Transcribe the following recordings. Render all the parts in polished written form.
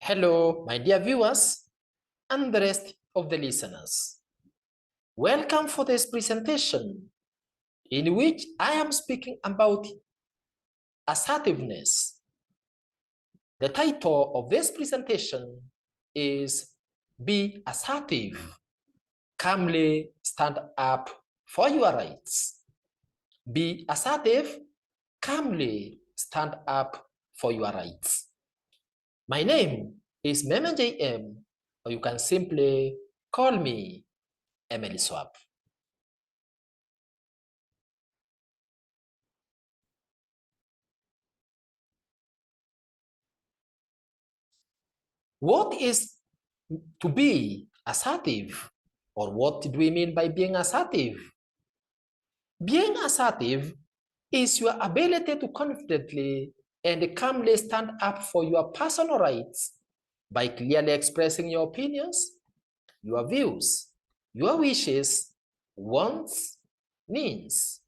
Hello, my dear viewers and the rest of the listeners. Welcome for this presentation in which I am speaking about assertiveness. The title of this presentation is Be Assertive. Calmly stand up for your rights. Be assertive. Calmly stand up for your rights. My name is Meme JM, or you can simply call me Emily Swap. What is to be assertive, or what do we mean by being assertive? Being assertive is your ability to confidently and calmly stand up for your personal rights by clearly expressing your opinions, your views, your wishes, wants, needs,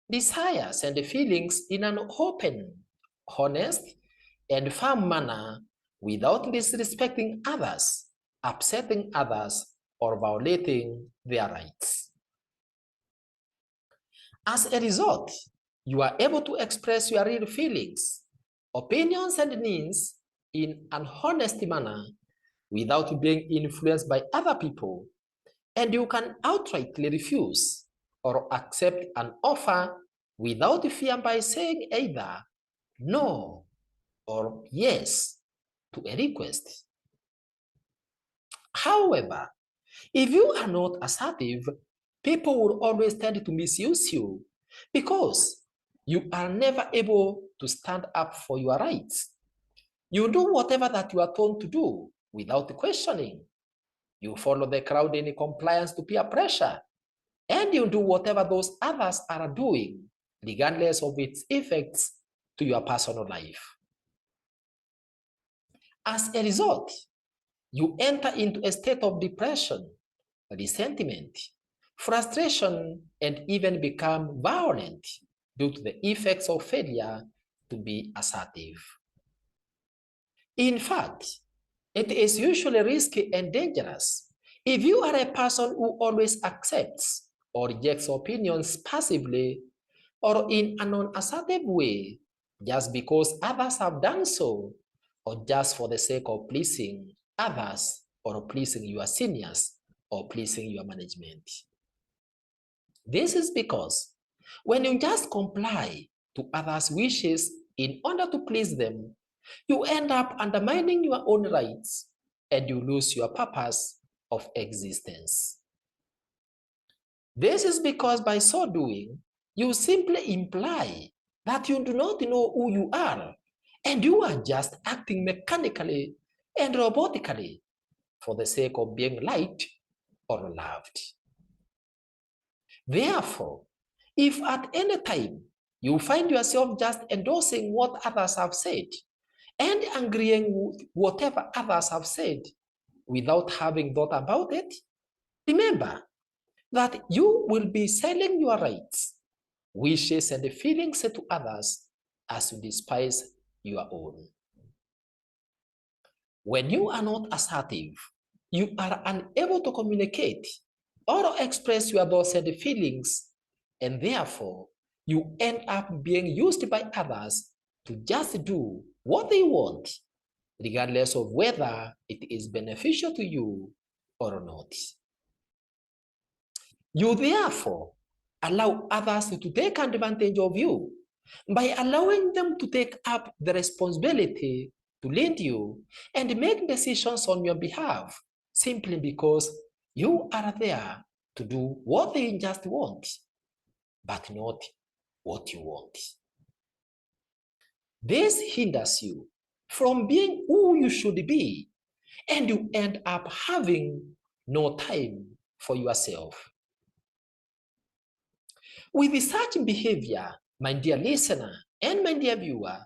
desires, and feelings in an open, honest, and firm manner without disrespecting others, upsetting others, or violating their rights. As a result, you are able to express your real feelings, opinions, and needs in an honest manner without being influenced by other people, and you can outrightly refuse or accept an offer without fear by saying either no or yes to a request. However, if you are not assertive, people will always tend to misuse you because you are never able to stand up for your rights. You do whatever that you are told to do without questioning. You follow the crowd in compliance to peer pressure, and you do whatever those others are doing, regardless of its effects to your personal life. As a result, you enter into a state of depression, resentment, frustration, and even become violent due to the effects of failure to be assertive. In fact, it is usually risky and dangerous if you are a person who always accepts or rejects opinions passively or in a non-assertive way just because others have done so, or just for the sake of pleasing others or pleasing your seniors or pleasing your management. This is because when you just comply to others' wishes in order to please them, you end up undermining your own rights and you lose your purpose of existence. This is because by so doing, you simply imply that you do not know who you are and you are just acting mechanically and robotically for the sake of being liked or loved. Therefore, if at any time you find yourself just endorsing what others have said and agreeing with whatever others have said without having thought about it, remember that you will be selling your rights, wishes, and feelings to others as you despise your own. When you are not assertive, you are unable to communicate or express your thoughts and feelings, and therefore you end up being used by others to just do what they want, regardless of whether it is beneficial to you or not. You therefore allow others to take advantage of you by allowing them to take up the responsibility to lead you and make decisions on your behalf simply because you are there to do what they just want, but not what you want. This hinders you from being who you should be, and you end up having no time for yourself. With such behavior, my dear listener and my dear viewer,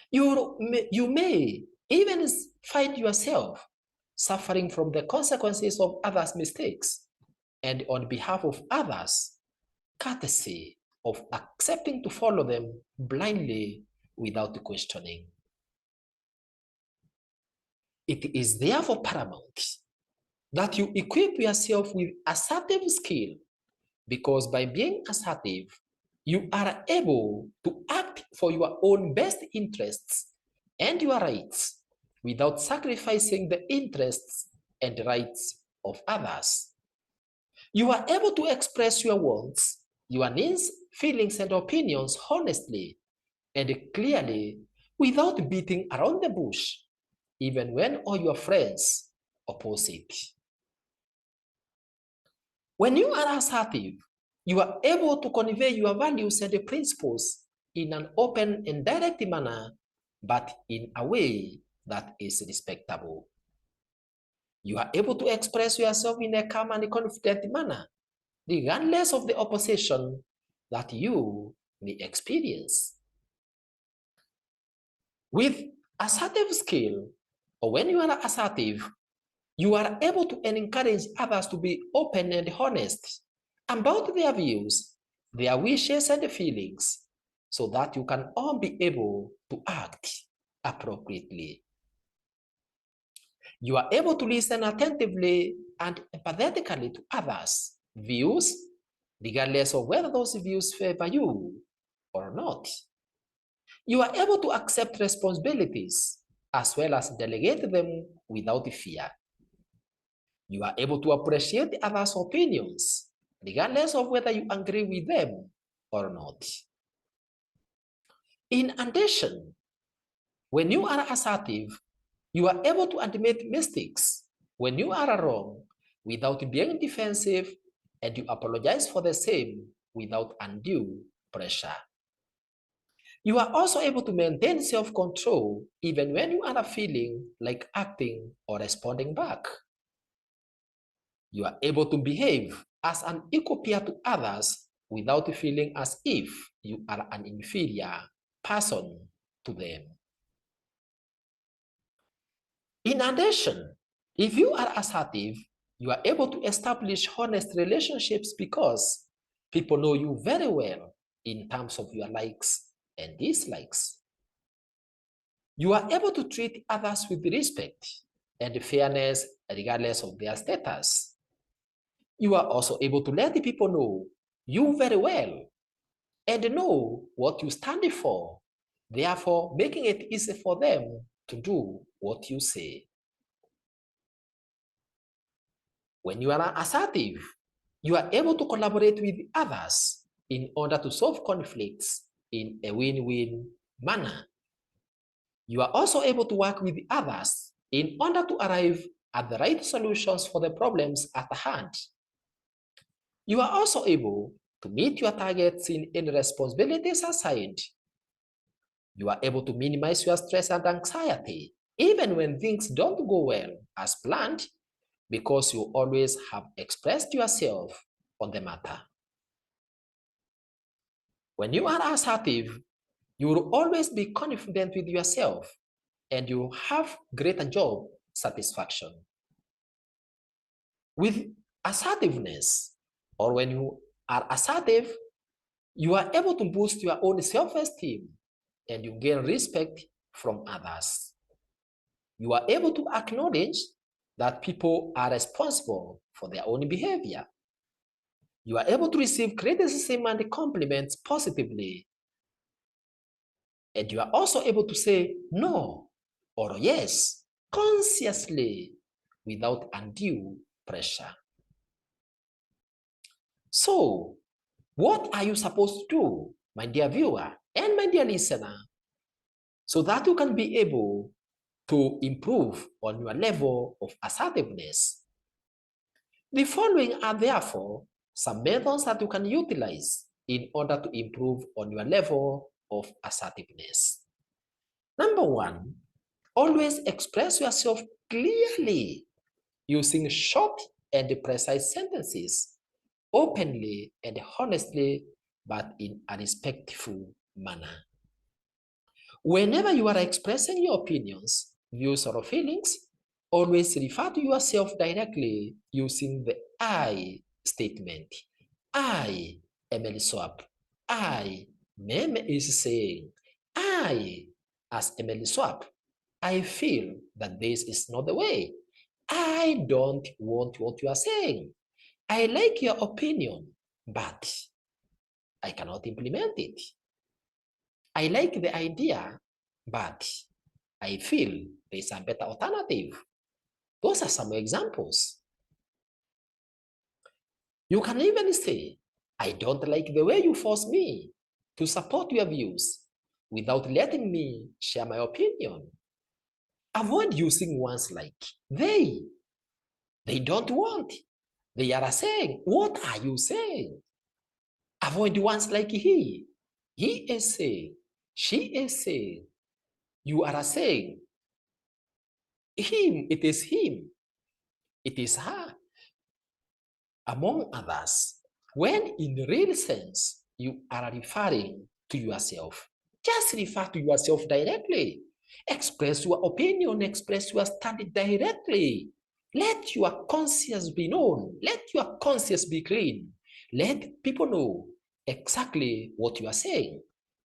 you may even find yourself suffering from the consequences of others' mistakes, and on behalf of others, courtesy of accepting to follow them blindly without questioning. It is therefore paramount that you equip yourself with assertive skill, because by being assertive, you are able to act for your own best interests and your rights without sacrificing the interests and rights of others. You are able to express your wants, your needs, feelings, and opinions honestly and clearly without beating around the bush, even when all your friends oppose it. When you are assertive, you are able to convey your values and principles in an open and direct manner, but in a way that is respectable. You are able to express yourself in a calm and confident manner, regardless of the opposition that you may experience. With assertive skill, or when you are assertive, you are able to encourage others to be open and honest about their views, their wishes, and feelings, so that you can all be able to act appropriately. You are able to listen attentively and empathetically to others' views, regardless of whether those views favor you or not. You are able to accept responsibilities as well as delegate them without fear. You are able to appreciate others' opinions, regardless of whether you agree with them or not. In addition, when you are assertive, you are able to admit mistakes when you are wrong without being defensive, and you apologize for the same without undue pressure. You are also able to maintain self-control even when you are feeling like acting or responding back. You are able to behave as an equal peer to others without feeling as if you are an inferior person to them. In addition, if you are assertive, you are able to establish honest relationships because people know you very well in terms of your likes and dislikes. You are able to treat others with respect and fairness regardless of their status. You are also able to let the people know you very well and know what you stand for, therefore making it easy for them to do what you say. When you are assertive, you are able to collaborate with others in order to solve conflicts in a win-win manner. You are also able to work with others in order to arrive at the right solutions for the problems at hand. You are also able to meet your targets in any responsibilities assigned. You are able to minimize your stress and anxiety, even when things don't go well as planned, because you always have expressed yourself on the matter. When you are assertive, you will always be confident with yourself and you have greater job satisfaction. With assertiveness, or when you are assertive, you are able to boost your own self-esteem and you gain respect from others. You are able to acknowledge that people are responsible for their own behavior. You are able to receive criticism and compliments positively. And you are also able to say no or yes consciously without undue pressure. So, what are you supposed to do, my dear viewer and my dear listener, so that you can be able to improve on your level of assertiveness? The following are therefore some methods that you can utilize in order to improve on your level of assertiveness. Number one, always express yourself clearly using short and precise sentences, openly and honestly, but in a respectful manner. Whenever you are expressing your opinions, views, or feelings, always refer to yourself directly using the I statement. I, Emily Swap. I, Meme is saying. I, as Emily Swap. I feel that this is not the way. I don't want what you are saying. I like your opinion, but I cannot implement it. I like the idea, but I feel there's a better alternative. Those are some examples. You can even say, I don't like the way you force me to support your views without letting me share my opinion. Avoid using words like they. They don't want. They are saying, what are you saying? Avoid ones like he. He is saying, she is saying, you are saying, him, it is him, it is her, among others. When in real sense, you are referring to yourself, just refer to yourself directly. Express your opinion, express your stand directly. Let your conscience be known. Let your conscience be clean. Let people know exactly what you are saying.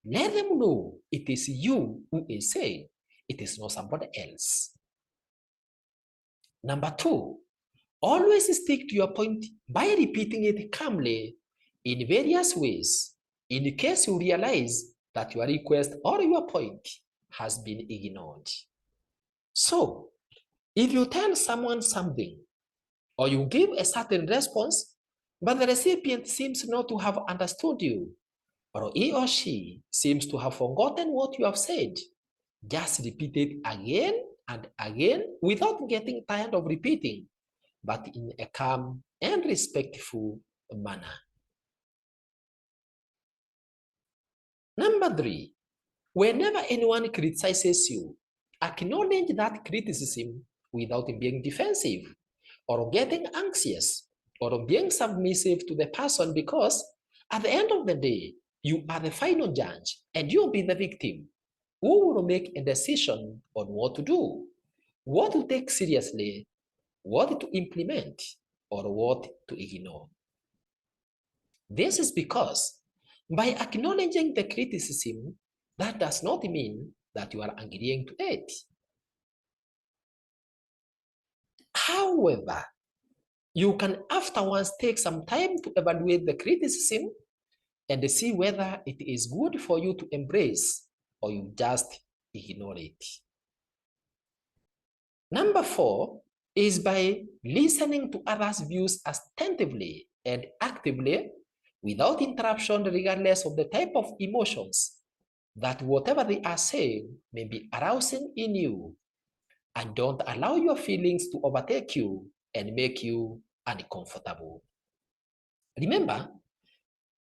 Let them know it is you who is saying, it is not somebody else. Number two, always stick to your point by repeating it calmly in various ways in case you realize that your request or your point has been ignored. So, if you tell someone something or you give a certain response, but the recipient seems not to have understood you, or he or she seems to have forgotten what you have said, just repeat it again and again without getting tired of repeating, but in a calm and respectful manner. Number three, whenever anyone criticizes you, acknowledge that criticism without being defensive or getting anxious or being submissive to the person, because at the end of the day, you are the final judge and you'll be the victim who will make a decision on what to do, what to take seriously, what to implement, or what to ignore. This is because by acknowledging the criticism, that does not mean that you are agreeing to it. However, you can afterwards take some time to evaluate the criticism and see whether it is good for you to embrace or you just ignore it. Number four is by listening to others' views attentively and actively without interruption, regardless of the type of emotions that whatever they are saying may be arousing in you, and don't allow your feelings to overtake you and make you uncomfortable. Remember,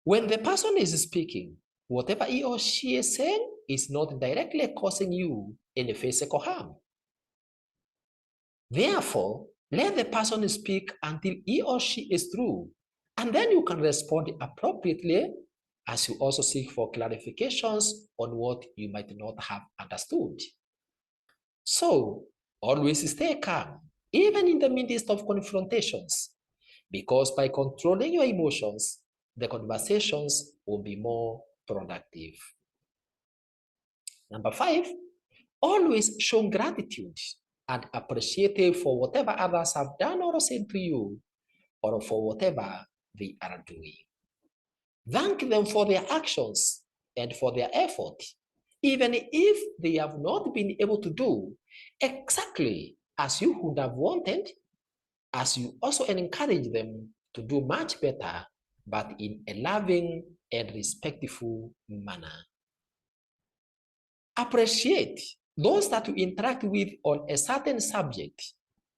when the person is speaking, whatever he or she is saying is not directly causing you any physical harm. Therefore, let the person speak until he or she is through, and then you can respond appropriately as you also seek for clarifications on what you might not have understood. So, always stay calm, even in the midst of confrontations, because by controlling your emotions, the conversations will be more productive. Number five, always show gratitude and appreciative for whatever others have done or said to you, or for whatever they are doing. Thank them for their actions and for their effort, even if they have not been able to do exactly as you would have wanted, as you also encourage them to do much better, but in a loving and respectful manner. Appreciate those that you interact with on a certain subject,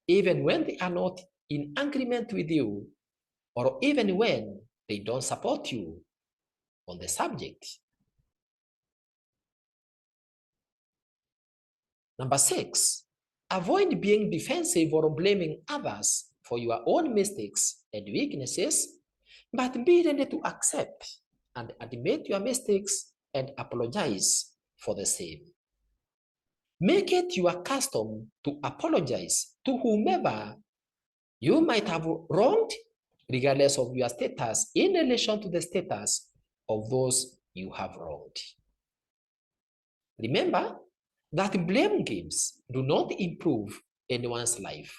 even when they are not in agreement with you, or even when they don't support you on the subject. Number six, avoid being defensive or blaming others for your own mistakes and weaknesses, but be ready to accept and admit your mistakes and apologize for the same. Make it your custom to apologize to whomever you might have wronged, regardless of your status in relation to the status of those you have wronged. Remember, that blame games do not improve anyone's life.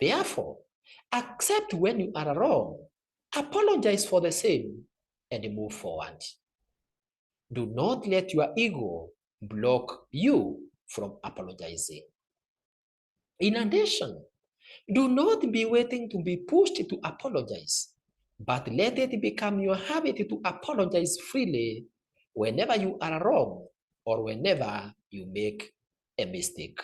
Therefore, accept when you are wrong, apologize for the same, and move forward. Do not let your ego block you from apologizing. In addition, do not be waiting to be pushed to apologize, but let it become your habit to apologize freely whenever you are wrong or whenever you make a mistake.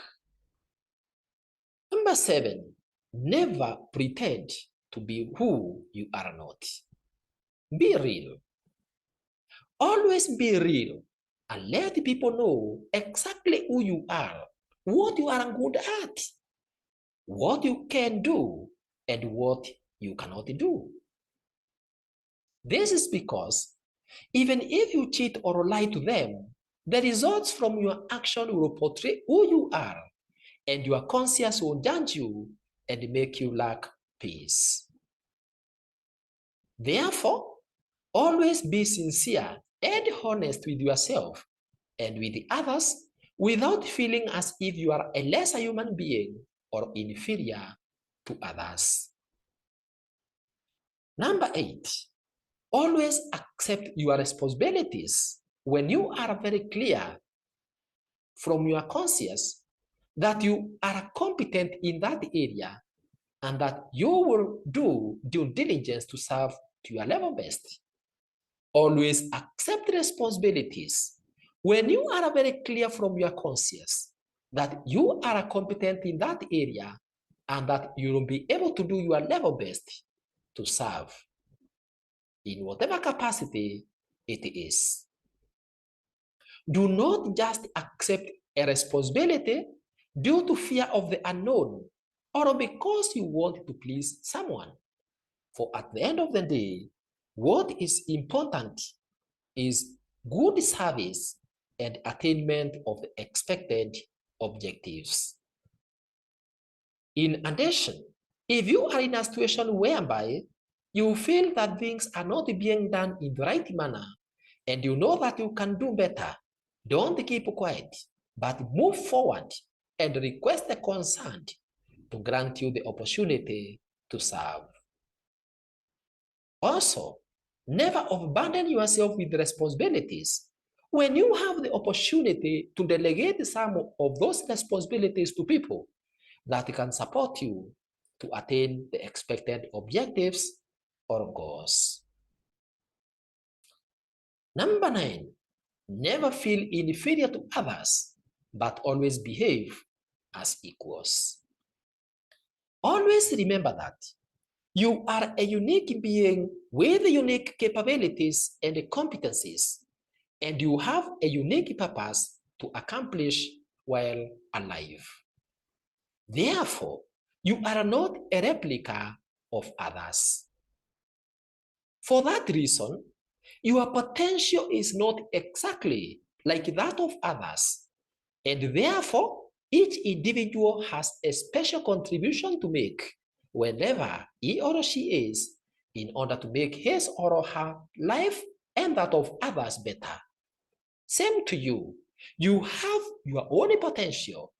Number 7, never pretend to be who you are not. Be real. Always be real and let people know exactly who you are, what you are good at, what you can do, and what you cannot do. This is because even if you cheat or lie to them, the results from your action will portray who you are, and your conscience will judge you and make you lack peace. Therefore, always be sincere and honest with yourself and with others without feeling as if you are a lesser human being or inferior to others. Number 8, always accept your responsibilities when you are very clear from your conscience that you are competent in that area and that you will do due diligence to serve to your level best. Always accept responsibilities when you are very clear from your conscience that you are competent in that area and that you will be able to do your level best to serve in whatever capacity it is. Do not just accept a responsibility due to fear of the unknown or because you want to please someone. For at the end of the day, what is important is good service and attainment of the expected objectives. In addition, if you are in a situation whereby you feel that things are not being done in the right manner and you know that you can do better, don't keep quiet, but move forward and request the concerned to grant you the opportunity to serve. Also, never abandon yourself with responsibilities. When you have the opportunity to delegate some of those responsibilities to people that can support you to attain the expected objectives or goals. Number 9, never feel inferior to others, but always behave as equals. Always remember that you are a unique being with unique capabilities and competencies, and you have a unique purpose to accomplish while alive. Therefore, you are not a replica of others. For that reason, your potential is not exactly like that of others, and therefore, each individual has a special contribution to make whenever he or she is in order to make his or her life and that of others better. Same to you. You have your own potential.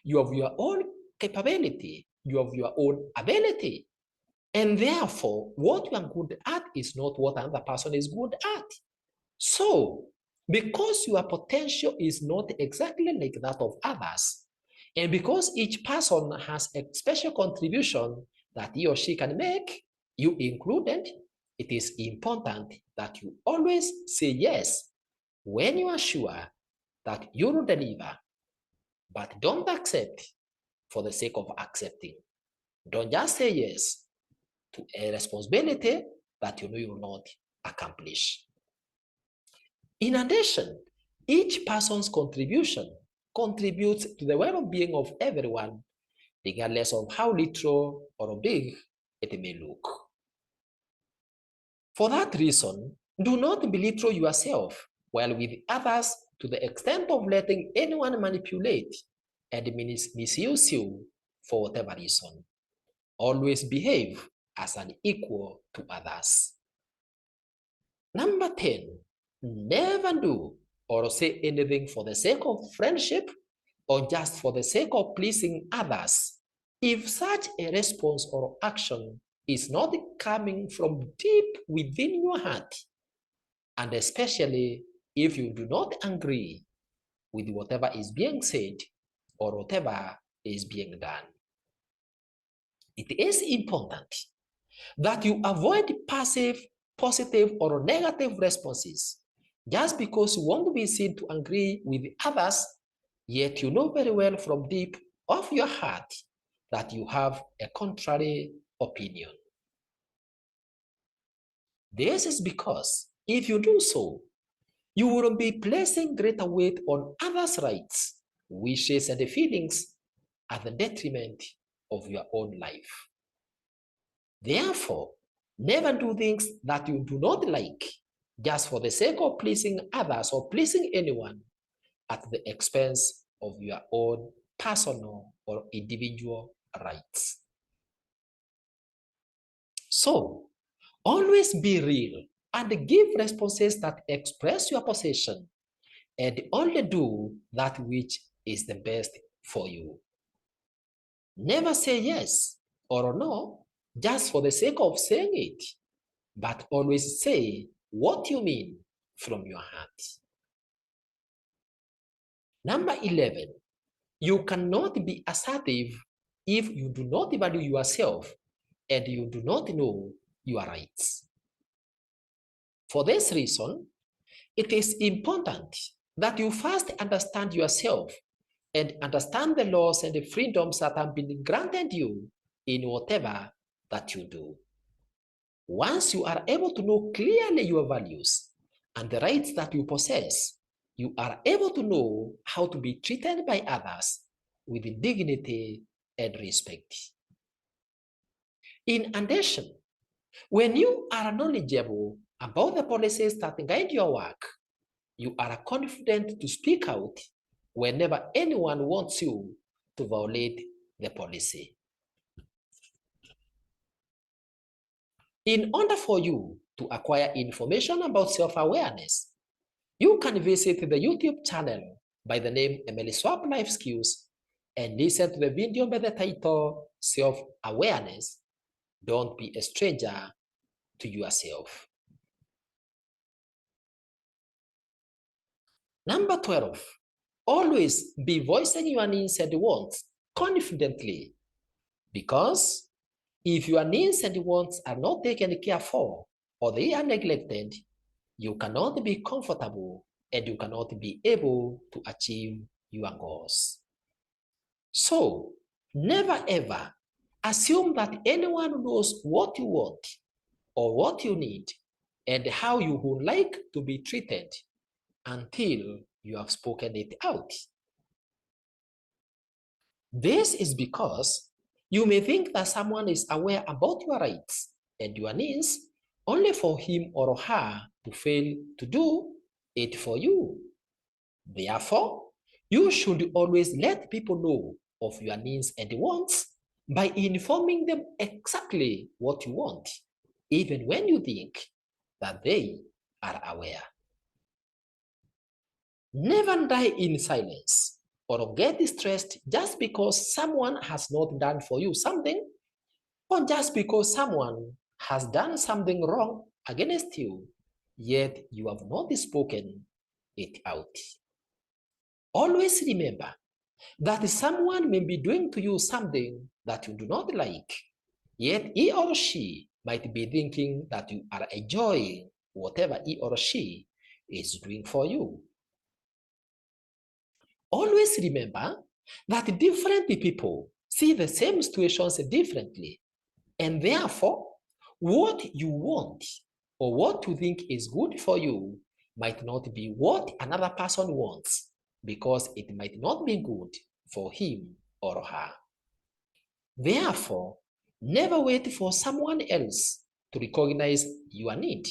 You have your own capability. You have your own ability. And therefore, what you are good at is not what another person is good at. So, because your potential is not exactly like that of others, and because each person has a special contribution that he or she can make, you included, it is important that you always say yes when you are sure that you will deliver, but don't accept for the sake of accepting. Don't just say yes to a responsibility that you know you will not accomplish. In addition, each person's contribution contributes to the well-being of everyone, regardless of how little or big it may look. For that reason, do not belittle yourself while with others to the extent of letting anyone manipulate and misuse you for whatever reason. Always behave as an equal to others. Number 10, never do or say anything for the sake of friendship or just for the sake of pleasing others, if such a response or action is not coming from deep within your heart, and especially if you do not agree with whatever is being said or whatever is being done. It is important that you avoid passive, positive, or negative responses just because you want to be seen to agree with others, yet you know very well from deep of your heart that you have a contrary opinion. This is because if you do so, you will be placing greater weight on others' rights, wishes, and feelings at the detriment of your own life. Therefore, never do things that you do not like just for the sake of pleasing others or pleasing anyone at the expense of your own personal or individual rights. So, always be real and give responses that express your position and only do that which is the best for you. Never say yes or no just for the sake of saying it, but always say what you mean from your heart. Number 11, you cannot be assertive if you do not value yourself and you do not know your rights. For this reason, it is important that you first understand yourself and understand the laws and the freedoms that have been granted you in whatever that you do. Once you are able to know clearly your values and the rights that you possess, you are able to know how to be treated by others with dignity and respect. In addition, when you are knowledgeable about the policies that guide your work, you are confident to speak out whenever anyone wants you to violate the policy. In order for you to acquire information about self-awareness, you can visit the YouTube channel by the name Emily Swap Life Skills and listen to the video by the title Self-Awareness. Don't be a stranger to yourself. Number 12, always be voicing your needs and wants confidently, because if your needs and wants are not taken care for or they are neglected, you cannot be comfortable and you cannot be able to achieve your goals. So, never ever assume that anyone knows what you want or what you need and how you would like to be treated until you have spoken it out. This is because you may think that someone is aware about your rights and your needs only for him or her to fail to do it for you. Therefore, you should always let people know of your needs and wants by informing them exactly what you want, even when you think that they are aware. Never die in silence or get distressed just because someone has not done for you something, or just because someone has done something wrong against you, yet you have not spoken it out. Always remember that someone may be doing to you something that you do not like, yet he or she might be thinking that you are enjoying whatever he or she is doing for you. Always remember that different people see the same situations differently, and therefore, what you want or what you think is good for you might not be what another person wants, because it might not be good for him or her. Therefore, never wait for someone else to recognize your need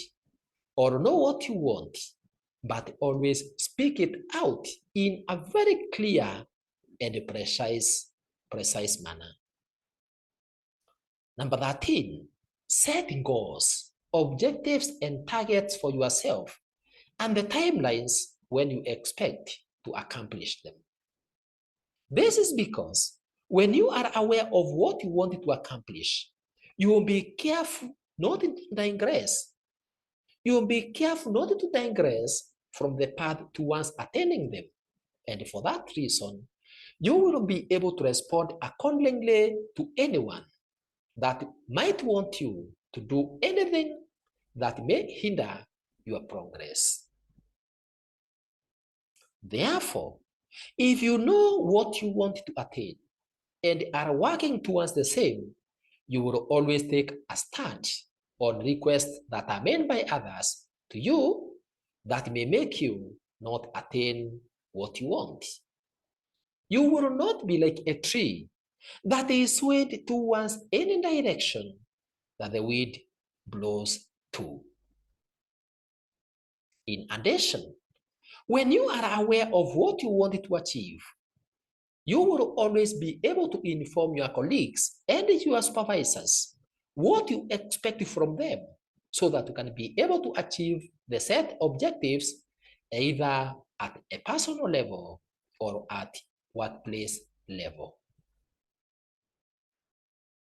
or know what you want, but always speak it out in a very clear and precise manner. Number 13, set goals, objectives, and targets for yourself and the timelines when you expect to accomplish them. This is because when you are aware of what you want to accomplish, you will be careful not to digress. You will be careful not to digress from the path towards attaining them. And for that reason, you will be able to respond accordingly to anyone that might want you to do anything that may hinder your progress. Therefore, if you know what you want to attain and are working towards the same, you will always take a stand on requests that are made by others to you that may make you not attain what you want. You will not be like a tree that is swayed towards any direction that the wind blows to. In addition, when you are aware of what you want to achieve, you will always be able to inform your colleagues and your supervisors what you expect from them so that you can be able to achieve the set objectives either at a personal level or at workplace level.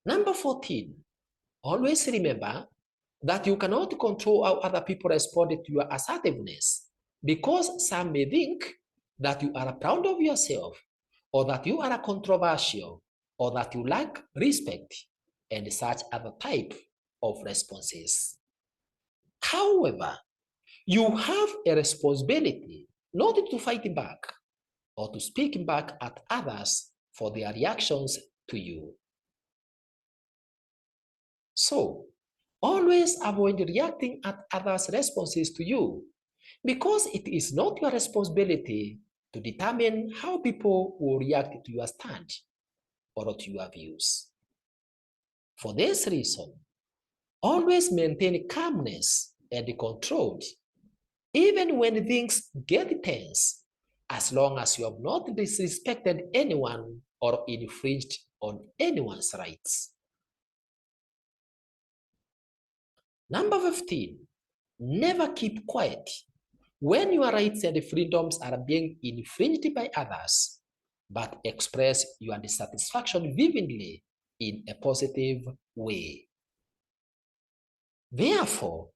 Number 14, always remember that you cannot control how other people respond to your assertiveness because some may think that you are proud of yourself or that you are controversial or that you lack respect and such other type of responses. However, you have a responsibility not to fight back or to speak back at others for their reactions to you. So, always avoid reacting at others' responses to you because it is not your responsibility to determine how people will react to your stand or to your views. For this reason, always maintain calmness and control even when things get tense, as long as you have not disrespected anyone or infringed on anyone's rights. Number 15, never keep quiet when your rights and freedoms are being infringed by others, but express your dissatisfaction vividly in a positive way. Therefore,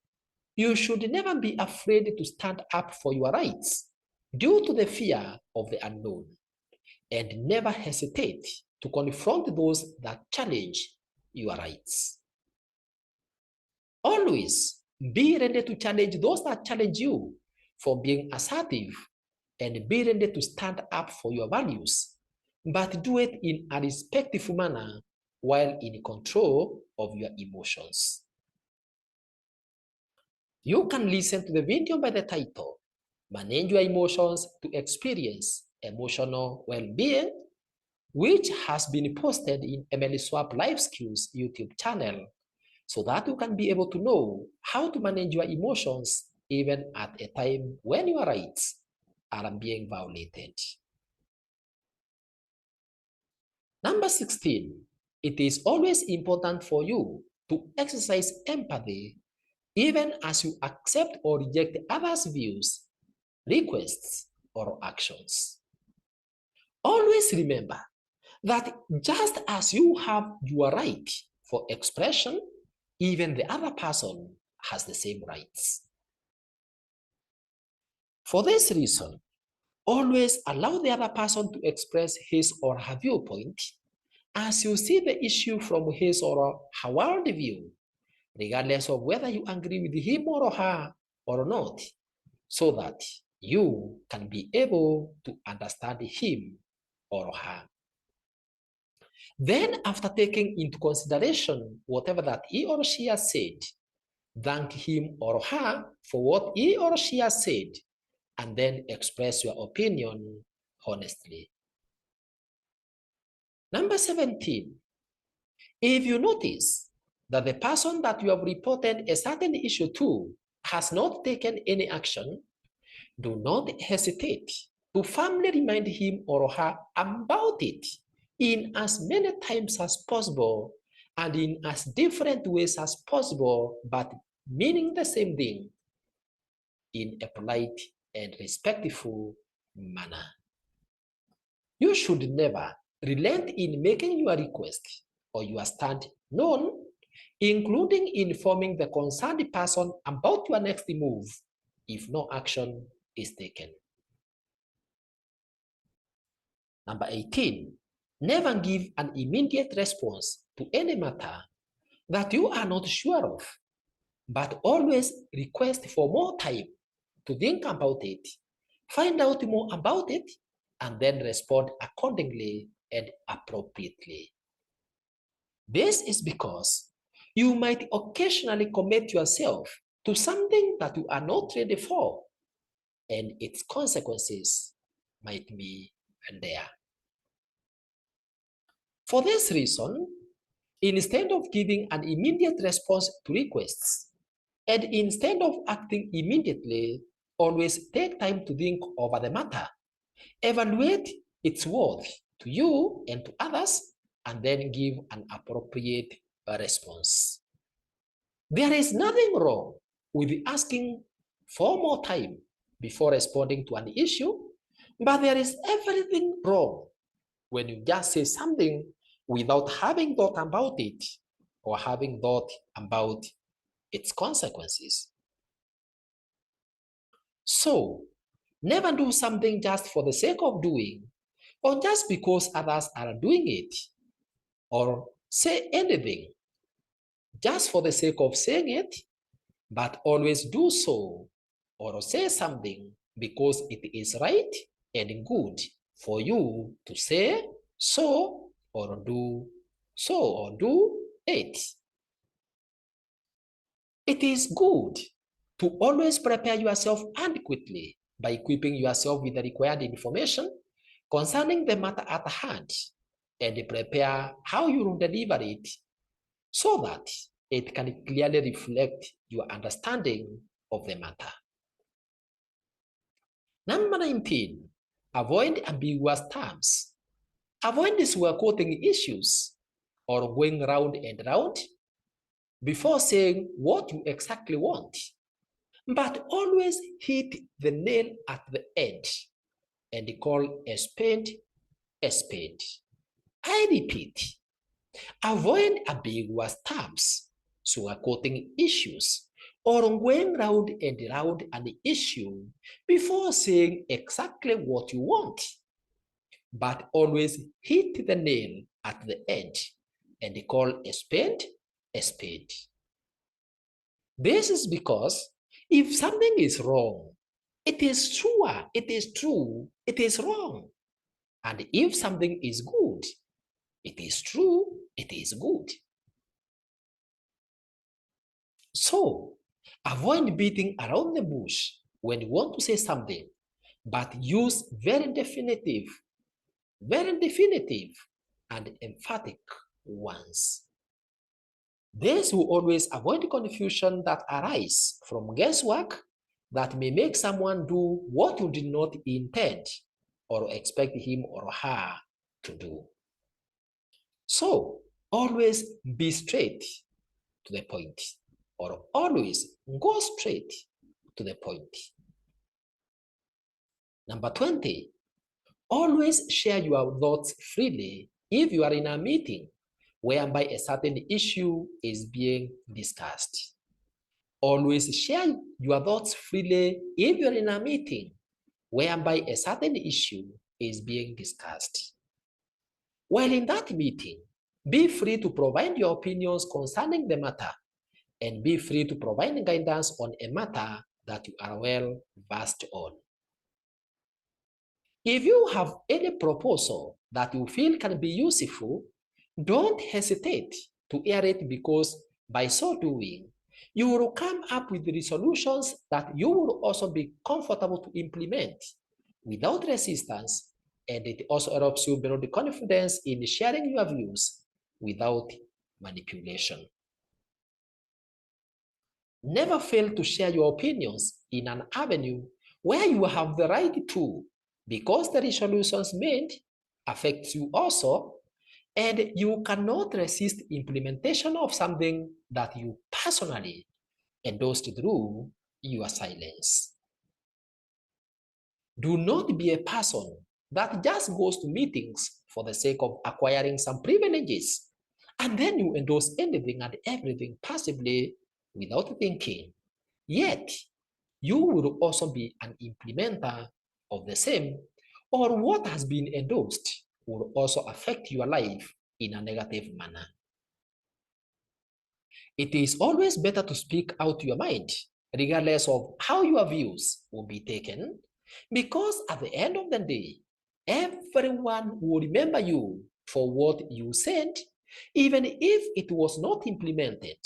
you should never be afraid to stand up for your rights due to the fear of the unknown, and never hesitate to confront those that challenge your rights. Always be ready to challenge those that challenge you for being assertive and be ready to stand up for your values, but do it in a respectful manner while in control of your emotions. You can listen to the video by the title, Manage Your Emotions to Experience Emotional Well-Being, which has been posted in Emily Swap Life Skills YouTube channel, so that you can be able to know how to manage your emotions even at a time when your rights are being violated. Number 16, it is always important for you to exercise empathy even as you accept or reject others' views, requests, or actions. Always remember that just as you have your right for expression, even the other person has the same rights. For this reason, always allow the other person to express his or her viewpoint as you see the issue from his or her worldview, regardless of whether you agree with him or her or not, so that you can be able to understand him or her. Then, after taking into consideration whatever that he or she has said, thank him or her for what he or she has said, and then express your opinion honestly. Number 17, if you notice that the person that you have reported a certain issue to has not taken any action, do not hesitate to firmly remind him or her about it in as many times as possible and in as different ways as possible, but meaning the same thing in a polite and respectful manner. You should never relent in making your request or your stand known, including informing the concerned person about your next move if no action is taken. Number 18, never give an immediate response to any matter that you are not sure of, but always request for more time to think about it, find out more about it, and then respond accordingly and appropriately. This is because you might occasionally commit yourself to something that you are not ready for, and its consequences might be there. For this reason, instead of giving an immediate response to requests, and instead of acting immediately, always take time to think over the matter, evaluate its worth to you and to others, and then give an appropriate response. There is nothing wrong with asking for more time before responding to an issue, but there is everything wrong when you just say something without having thought about it or having thought about its consequences. So, never do something just for the sake of doing or just because others are doing it, or say anything just for the sake of saying it, but always do so or say something because it is right and good for you to say so or do it. It is good to always prepare yourself adequately by equipping yourself with the required information concerning the matter at hand, and prepare how you will deliver it so that it can clearly reflect your understanding of the matter. Number 19, avoid ambiguous terms. Avoid these quoting issues or going round and round before saying what you exactly want, but always hit the nail at the edge and call a spade a spade. I repeat, avoid ambiguous terms, sugarcoating issues, or going round and round an issue before saying exactly what you want, but always hit the nail at the edge and call a spade a spade. This is because if something is wrong, it is true, it is true, it is wrong. And if something is good, it is true, it is good. So, avoid beating around the bush when you want to say something, but use very definitive and emphatic ones. This will always avoid confusion that arises from guesswork that may make someone do what you did not intend or expect him or her to do. So, always be straight to the point, or always go straight to the point. Number 20, always share your thoughts freely if you are in a meeting whereby a certain issue is being discussed. Always share your thoughts freely if you're in a meeting whereby a certain issue is being discussed. While in that meeting, be free to provide your opinions concerning the matter, and be free to provide guidance on a matter that you are well versed on. If you have any proposal that you feel can be useful, don't hesitate to air it, because by so doing, you will come up with resolutions that you will also be comfortable to implement without resistance, and it also helps you build confidence in sharing your views without manipulation. Never fail to share your opinions in an avenue where you have the right to, because the resolutions made affect you also, and you cannot resist implementation of something that you personally endorsed through your silence. Do not be a person that just goes to meetings for the sake of acquiring some privileges. And then you endorse anything and everything passively without thinking. Yet, you will also be an implementer of the same, or what has been endorsed will also affect your life in a negative manner. It is always better to speak out your mind, regardless of how your views will be taken, because at the end of the day, everyone will remember you for what you said, even if it was not implemented,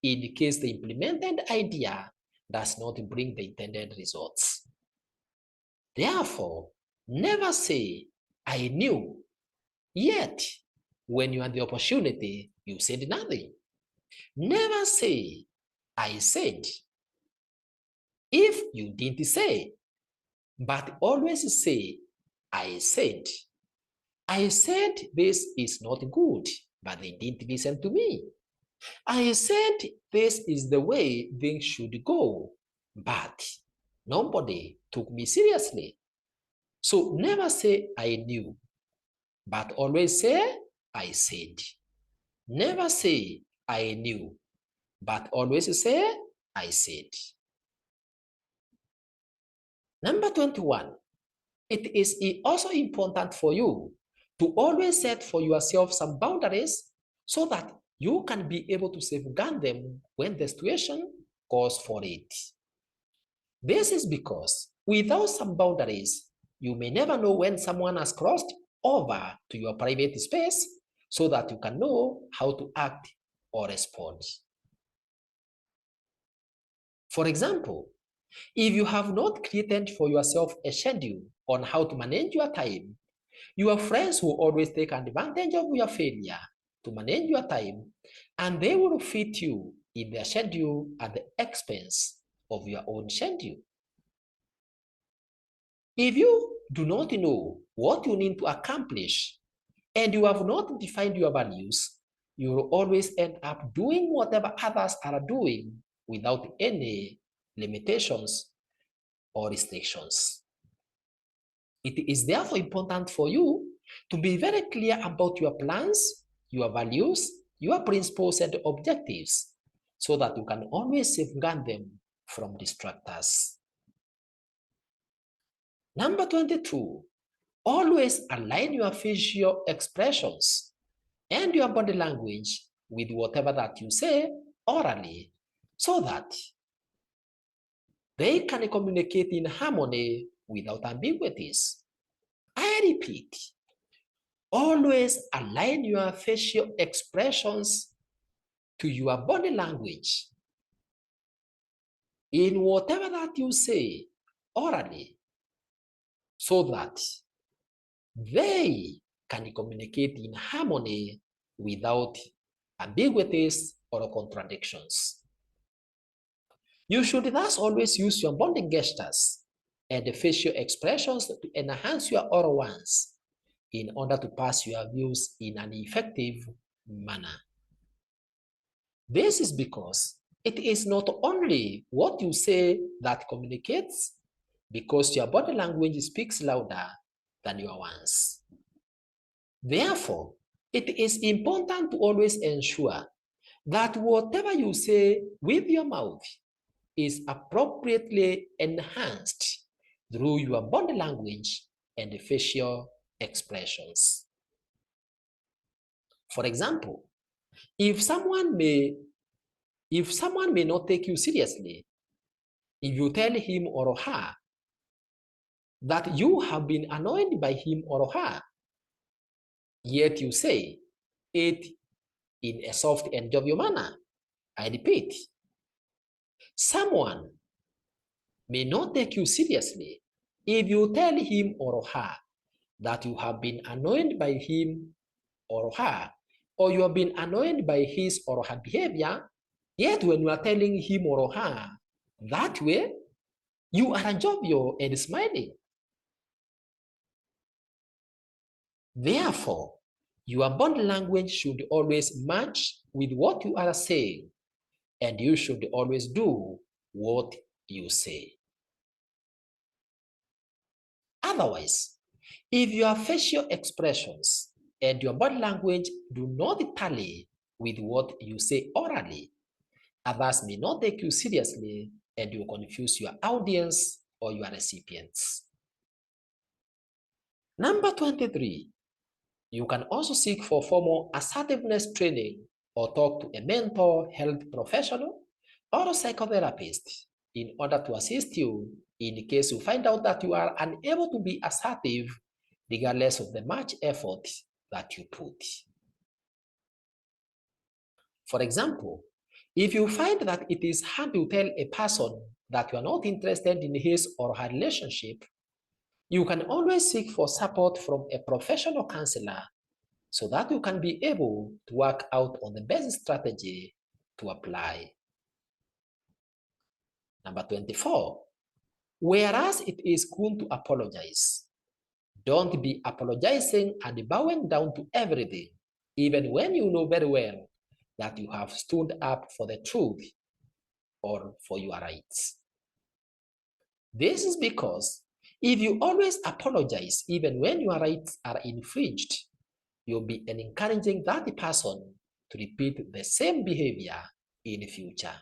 in case the implemented idea does not bring the intended results. Therefore, never say, I knew, yet when you had the opportunity, you said nothing. Never say, I said, if you didn't say, but always say, I said. I said this is not good, but they didn't listen to me. I said this is the way things should go, but nobody took me seriously. So never say I knew, but always say I said. Never say I knew, but always say I said. Number 21, it is also important for you to always set for yourself some boundaries so that you can be able to safeguard them when the situation calls for it. This is because without some boundaries, you may never know when someone has crossed over to your private space so that you can know how to act or respond. For example, if you have not created for yourself a schedule on how to manage your time, your friends will always take advantage of your failure to manage your time, and they will fit you in their schedule at the expense of your own schedule. If you do not know what you need to accomplish and you have not defined your values, you will always end up doing whatever others are doing without any limitations or restrictions. It is therefore important for you to be very clear about your plans, your values, your principles and objectives so that you can always safeguard them from distractors. Number 22, always align your facial expressions and your body language with whatever that you say orally so that they can communicate in harmony without ambiguities. I repeat, always align your facial expressions to your body language in whatever that you say orally so that they can communicate in harmony without ambiguities or contradictions. You should thus always use your body gestures and the facial expressions to enhance your oral ones in order to pass your views in an effective manner. This is because it is not only what you say that communicates, because your body language speaks louder than your words. Therefore, it is important to always ensure that whatever you say with your mouth is appropriately enhanced through your body language and facial expressions. For example, if someone may not take you seriously, if you tell him or her that you have been annoyed by him or her, yet you say it in a soft and jovial manner, I repeat, someone may not take you seriously if you tell him or her that you have been annoyed by him or her, or you have been annoyed by his or her behavior, yet when you are telling him or her that way, you are jovial and smiling. Therefore, your body language should always match with what you are saying, and you should always do what you say. Otherwise, If your facial expressions and your body language do not tally with what you say orally, others may not take you seriously and you confuse your audience or your recipients. Number 23, you can also seek for formal assertiveness training or talk to a mentor, health professional, or a psychotherapist in order to assist you in case you find out that you are unable to be assertive regardless of the much effort that you put. For example, if you find that it is hard to tell a person that you are not interested in his or her relationship, you can always seek for support from a professional counselor so that you can be able to work out on the best strategy to apply. Number 24, whereas it is good to apologize, don't be apologizing and bowing down to everything, even when you know very well that you have stood up for the truth or for your rights. This is because if you always apologize even when your rights are infringed, you'll be encouraging that person to repeat the same behavior in the future.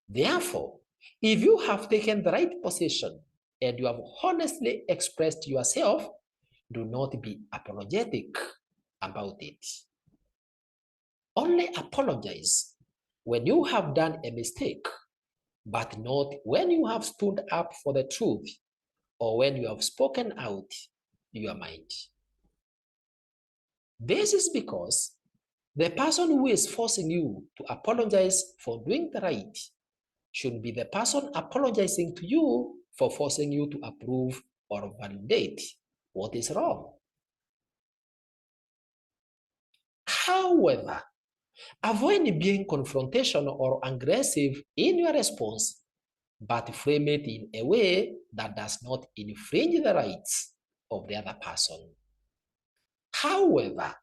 Therefore, if you have taken the right position and you have honestly expressed yourself, do not be apologetic about it. Only apologize when you have done a mistake, but not when you have stood up for the truth or when you have spoken out your mind. This is because the person who is forcing you to apologize for doing the right should be the person apologizing to you for forcing you to approve or validate what is wrong. However, avoid being confrontational or aggressive in your response, but frame it in a way that does not infringe the rights of the other person. However,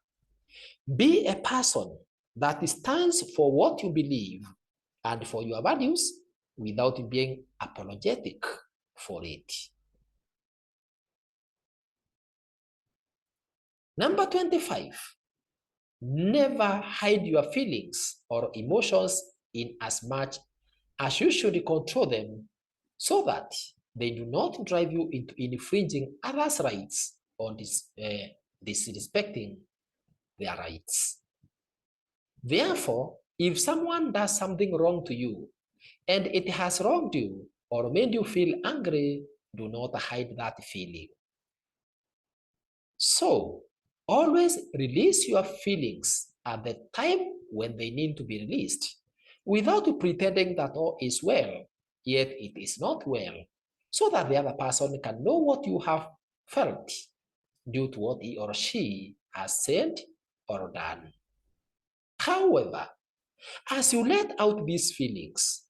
be a person that stands for what you believe and for your values without being apologetic for it. Number 25, never hide your feelings or emotions in as much as you should control them so that they do not drive you into infringing others' rights or disrespecting their rights. Therefore, if someone does something wrong to you and it has wronged you or made you feel angry, do not hide that feeling. So, always release your feelings at the time when they need to be released without pretending that all is well, yet it is not well, so that the other person can know what you have felt due to what he or she has said or done. However, as you let out these feelings,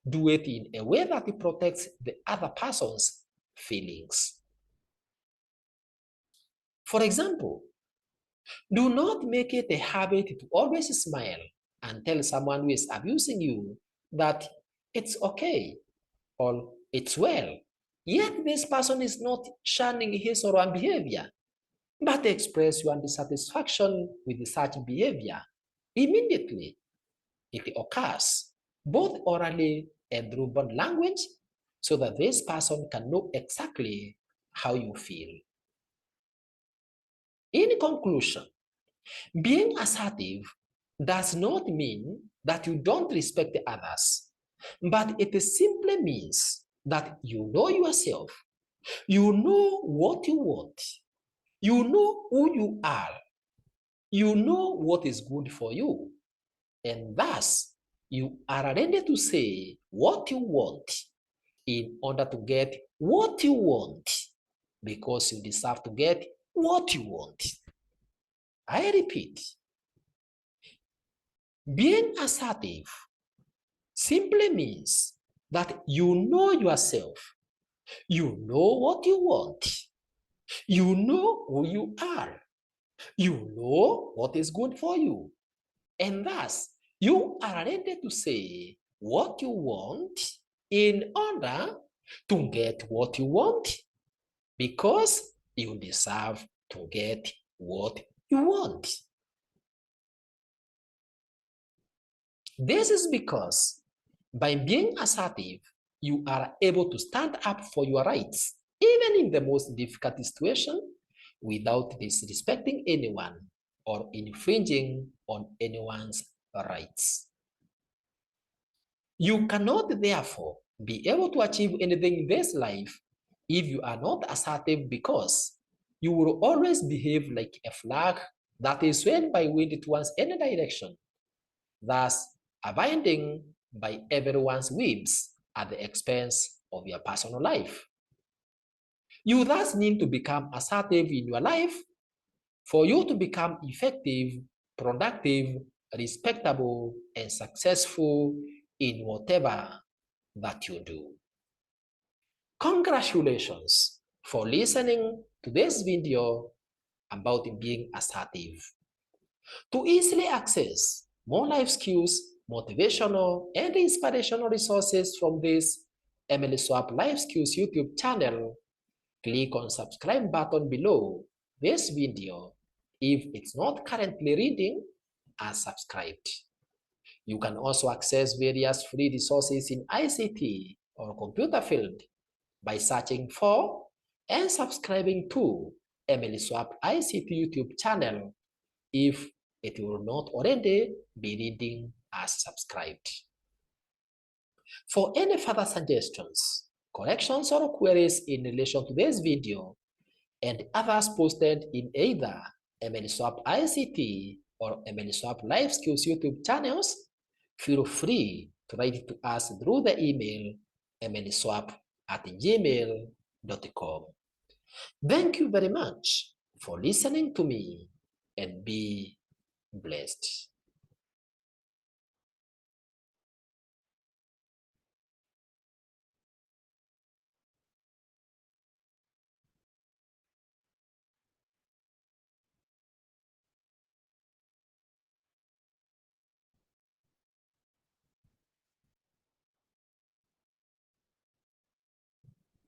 do it in a way that it protects the other person's feelings. For example, do not make it a habit to always smile and tell someone who is abusing you that it's okay or it's well. Yet this person is not shunning his or her behavior, but express your dissatisfaction with such behavior immediately it occurs, both orally and through body language, so that this person can know exactly how you feel. In conclusion, being assertive does not mean that you don't respect others, but it simply means that you know yourself, you know what you want, you know who you are, you know what is good for you, and thus you are ready to say what you want in order to get what you want because you deserve to get what you want. I repeat, being assertive simply means that you know yourself, you know what you want, you know who you are, you know what is good for you, and thus you are ready to say what you want in order to get what you want because you deserve to get what you want. This is because by being assertive, you are able to stand up for your rights, even in the most difficult situation, without disrespecting anyone or infringing on anyone's rights. You cannot, therefore, be able to achieve anything in this life if you are not assertive, because you will always behave like a flag that is swayed by wind towards any direction, thus abiding by everyone's whims at the expense of your personal life. You thus need to become assertive in your life for you to become effective, productive, respectable, and successful in whatever that you do. Congratulations for listening to this video about being assertive. To easily access more life skills, motivational, and inspirational resources from this Emily Swap Life Skills YouTube channel, click on subscribe button below this video if it's not currently reading as subscribed. You can also access various free resources in ICT or computer field by searching for and subscribing to Emily Swap ICT YouTube channel if it will not already be reading as subscribed. For any further suggestions, corrections, or queries in relation to this video and others posted in either Emily Swap ICT or Emily Swap Life Skills YouTube channels, feel free to write it to us through the email emilyswap@gmail.com. Thank you very much for listening to me, and be blessed.